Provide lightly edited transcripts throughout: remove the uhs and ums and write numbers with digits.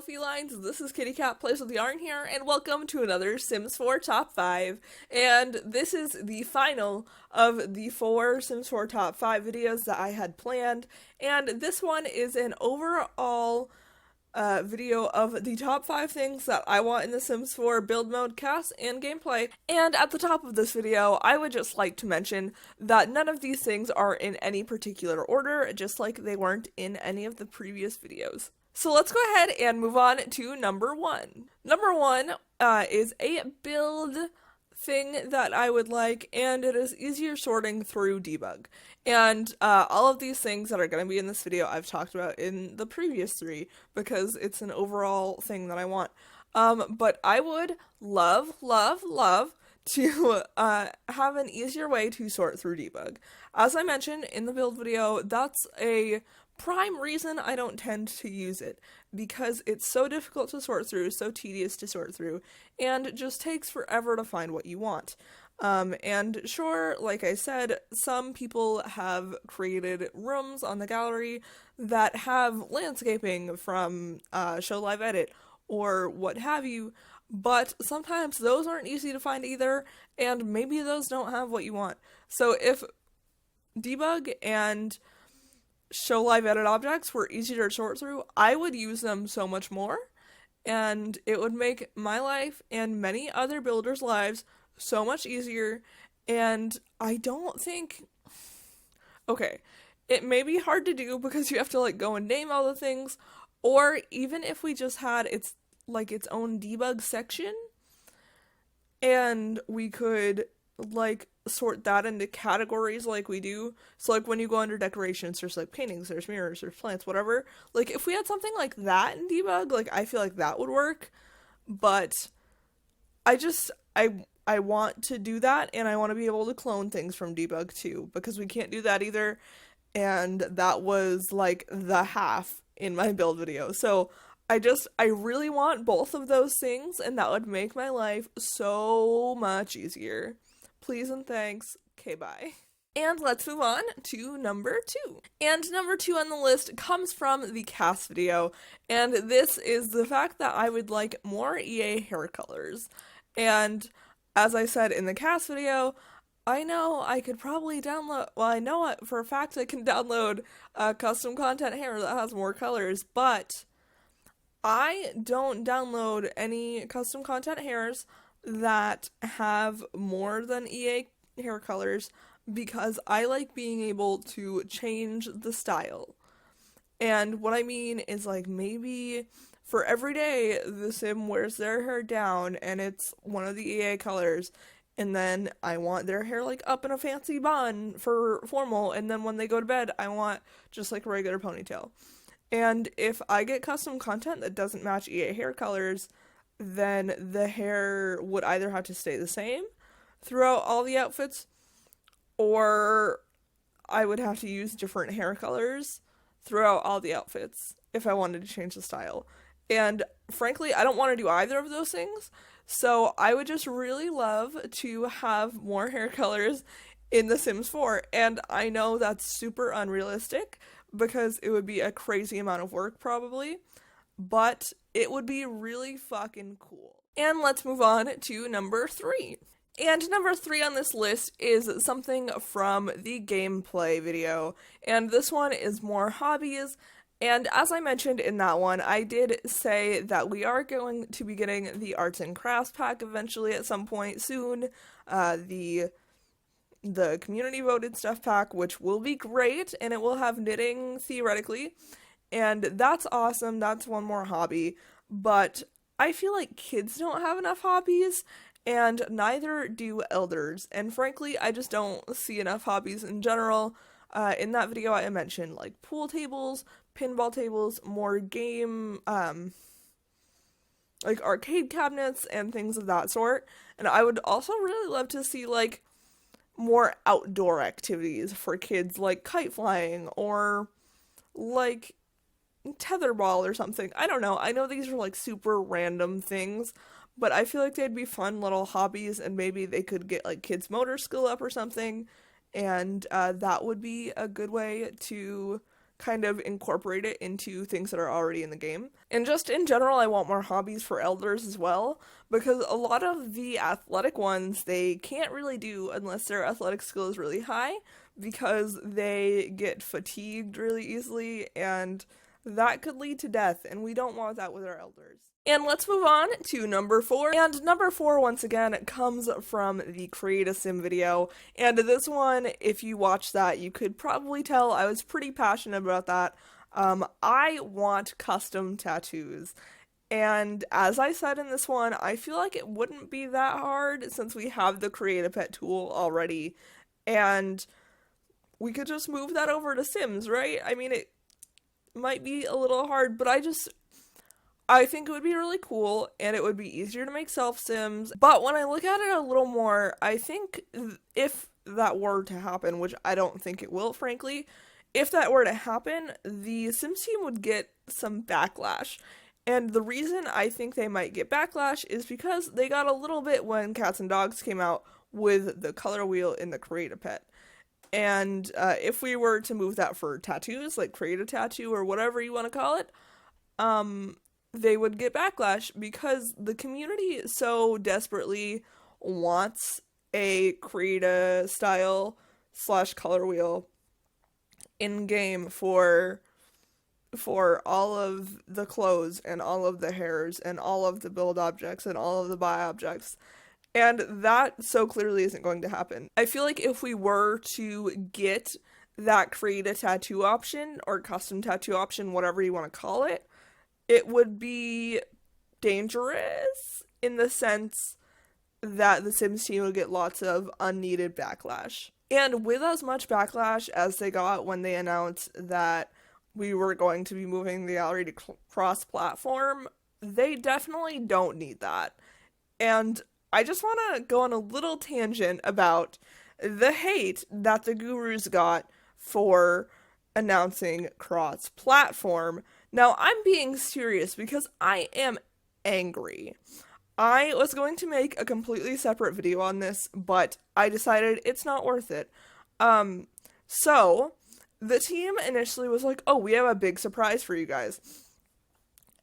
Hello felines, this is KittyCatPWYarn here, and welcome to another Sims 4 Top 5, and this is the final of the 4 Sims 4 Top 5 videos that I had planned, and this one is an overall video of the top 5 things that I want in the Sims 4 build mode, cast, and gameplay. And at the top of this video, I would just like to mention that none of these things are in any particular order, just like they weren't in any of the previous videos. So let's go ahead and move on to number 1. Number 1 is a build thing that I would like, and it is easier sorting through debug. And all of these things that are going to be in this video I've talked about in the previous 3 because it's an overall thing that I want. But I would love to have an easier way to sort through debug. As I mentioned in the build video, that's a prime reason I don't tend to use it, because it's so difficult to sort through, so tedious to sort through, and it just takes forever to find what you want. And sure, like I said, some people have created rooms on the gallery that have landscaping from Show Live Edit or what have you, but sometimes those aren't easy to find either, and maybe those don't have what you want. So if debug and Show Live Edit objects were easier to sort through, I would use them so much more, and it would make my life and many other builders' lives so much easier. And I don't think, okay, it may be hard to do because you have to like go and name all the things, or even if we just had its own debug section and we could like sort that into categories like we do. So like when you go under decorations, there's like paintings, there's mirrors, there's plants, whatever. Like if we had something like that in debug, like I feel like that would work. But I want to do that, and I want to be able to clone things from debug too, because we can't do that either. And that was like the half in my build video. So I really want both of those things, and that would make my life so much easier. Please and thanks. Okay, bye. And let's move on to number 2. And number 2 on the list comes from the cast video, and this is the fact that I would like more EA hair colors. And as I said in the cast video, I know I could probably download, well, I know for a fact I can download custom content hair that has more colors, but I don't download any custom content hairs that have more than EA hair colors because I like being able to change the style. And what I mean is, like, maybe for every day the sim wears their hair down and it's one of the EA colors, and then I want their hair like up in a fancy bun for formal, and then when they go to bed I want just like a regular ponytail. And if I get custom content that doesn't match EA hair colors, then the hair would either have to stay the same throughout all the outfits, or I would have to use different hair colors throughout all the outfits if I wanted to change the style. And frankly, I don't want to do either of those things, so I would just really love to have more hair colors in The Sims 4, and I know that's super unrealistic because it would be a crazy amount of work probably, but it would be really fucking cool. And let's move on to number 3. And number 3 on this list is something from the gameplay video, and this one is more hobbies. And as I mentioned in that one, I did say that we are going to be getting the arts and crafts pack eventually at some point soon, the community voted stuff pack, which will be great, and it will have knitting theoretically. And that's awesome, that's one more hobby, but I feel like kids don't have enough hobbies, and neither do elders, and frankly, I just don't see enough hobbies in general. In that video I mentioned, like, pool tables, pinball tables, more game, like, arcade cabinets, and things of that sort, and I would also really love to see, like, more outdoor activities for kids, like kite flying, or, like, tetherball or something. I don't know. I know these are like super random things, but I feel like they'd be fun little hobbies, and maybe they could get like kids' motor skill up or something, and that would be a good way to kind of incorporate it into things that are already in the game. And just in general, I want more hobbies for elders as well, because a lot of the athletic ones they can't really do unless their athletic skill is really high, because they get fatigued really easily, and that could lead to death, and we don't want that with our elders. And let's move on to number 4. And number 4, once again, comes from the Create a Sim video. And this one, if you watch that, you could probably tell I was pretty passionate about that. I want custom tattoos. And as I said in this one, I feel like it wouldn't be that hard since we have the Create a Pet tool already. And we could just move that over to Sims, right? I mean, it might be a little hard, but I think it would be really cool, and it would be easier to make self-sims. But when I look at it a little more, I think if that were to happen, which I don't think it will, frankly, if that were to happen, the Sims team would get some backlash. And the reason I think they might get backlash is because they got a little bit when Cats and Dogs came out with the color wheel in the Create a Pet. And if we were to move that for tattoos, like create a tattoo or whatever you want to call it, they would get backlash because the community so desperately wants a create a style / color wheel in game for all of the clothes and all of the hairs and all of the build objects and all of the buy objects. And that so clearly isn't going to happen. I feel like if we were to get that create a tattoo option or custom tattoo option, whatever you want to call it, it would be dangerous in the sense that the Sims team would get lots of unneeded backlash. And with as much backlash as they got when they announced that we were going to be moving the gallery to cross-platform, they definitely don't need that. And I just want to go on a little tangent about the hate that the gurus got for announcing cross-platform. Now, I'm being serious because I am angry. I was going to make a completely separate video on this, but I decided it's not worth it. So, the team initially was like, oh, we have a big surprise for you guys.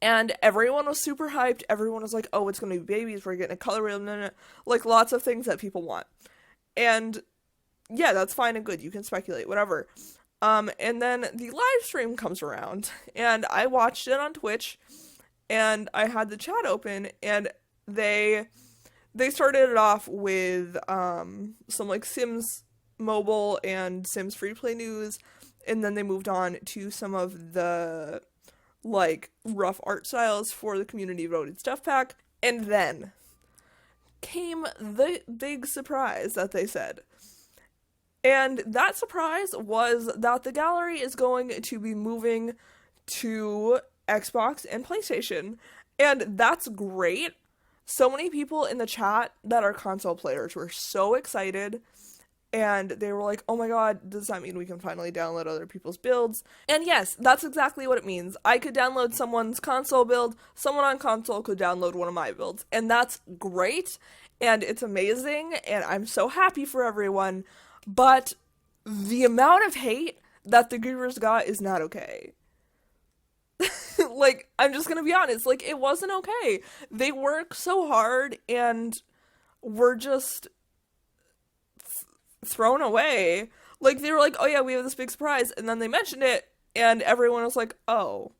And everyone was super hyped. Everyone was like, oh, it's going to be babies. We're getting a color wheel. Like, lots of things that people want. And, yeah, that's fine and good. You can speculate, whatever. And then the live stream comes around. And I watched it on Twitch. And I had the chat open. And they started it off with some, like, Sims Mobile and Sims Free Play news. And then they moved on to some of the like rough art styles for the community voted stuff pack, and then came the big surprise that they said. And that surprise was that the gallery is going to be moving to Xbox and PlayStation, and that's great. So many people in the chat that are console players were so excited. And they were like, oh my god, does that mean we can finally download other people's builds? And yes, that's exactly what it means. I could download someone's console build, someone on console could download one of my builds. And that's great, and it's amazing, and I'm so happy for everyone. But the amount of hate that the gurus got is not okay. Like, I'm just gonna be honest, like, it wasn't okay. They work so hard, and we're just thrown away. Like, they were like, oh yeah, we have this big surprise, and then they mentioned it, and everyone was like, oh,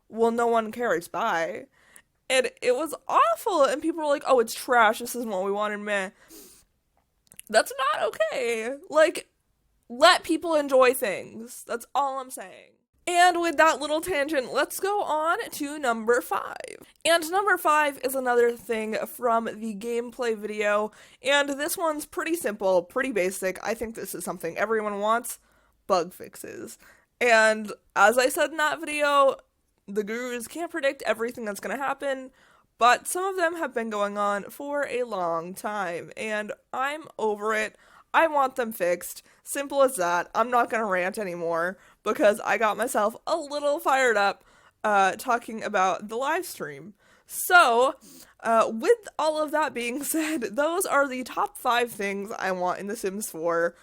well, no one cares, bye. And it was awful, and people were like, oh, it's trash, this isn't what we wanted, meh. That's not okay. Like, let people enjoy things. That's all I'm saying. And with that little tangent, let's go on to number 5. And number 5 is another thing from the gameplay video, and this one's pretty simple, pretty basic. I think this is something everyone wants: bug fixes. And as I said in that video, the gurus can't predict everything that's going to happen, but some of them have been going on for a long time, and I'm over it. I want them fixed. Simple as that. I'm not going to rant anymore because I got myself a little fired up talking about the live stream. So, with all of that being said, those are the top 5 things I want in The Sims 4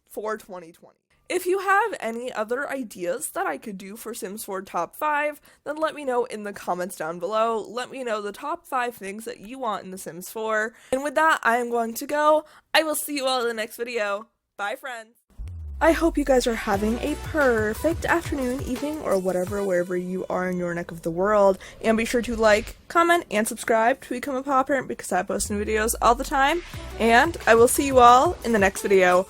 for 2020. If you have any other ideas that I could do for Sims 4 top 5, then let me know in the comments down below. Let me know the top 5 things that you want in The Sims 4. And with that, I am going to go. I will see you all in the next video. Bye, friends! I hope you guys are having a perfect afternoon, evening, or whatever, wherever you are in your neck of the world. And be sure to like, comment, and subscribe to become a paw parent because I post new videos all the time. And I will see you all in the next video.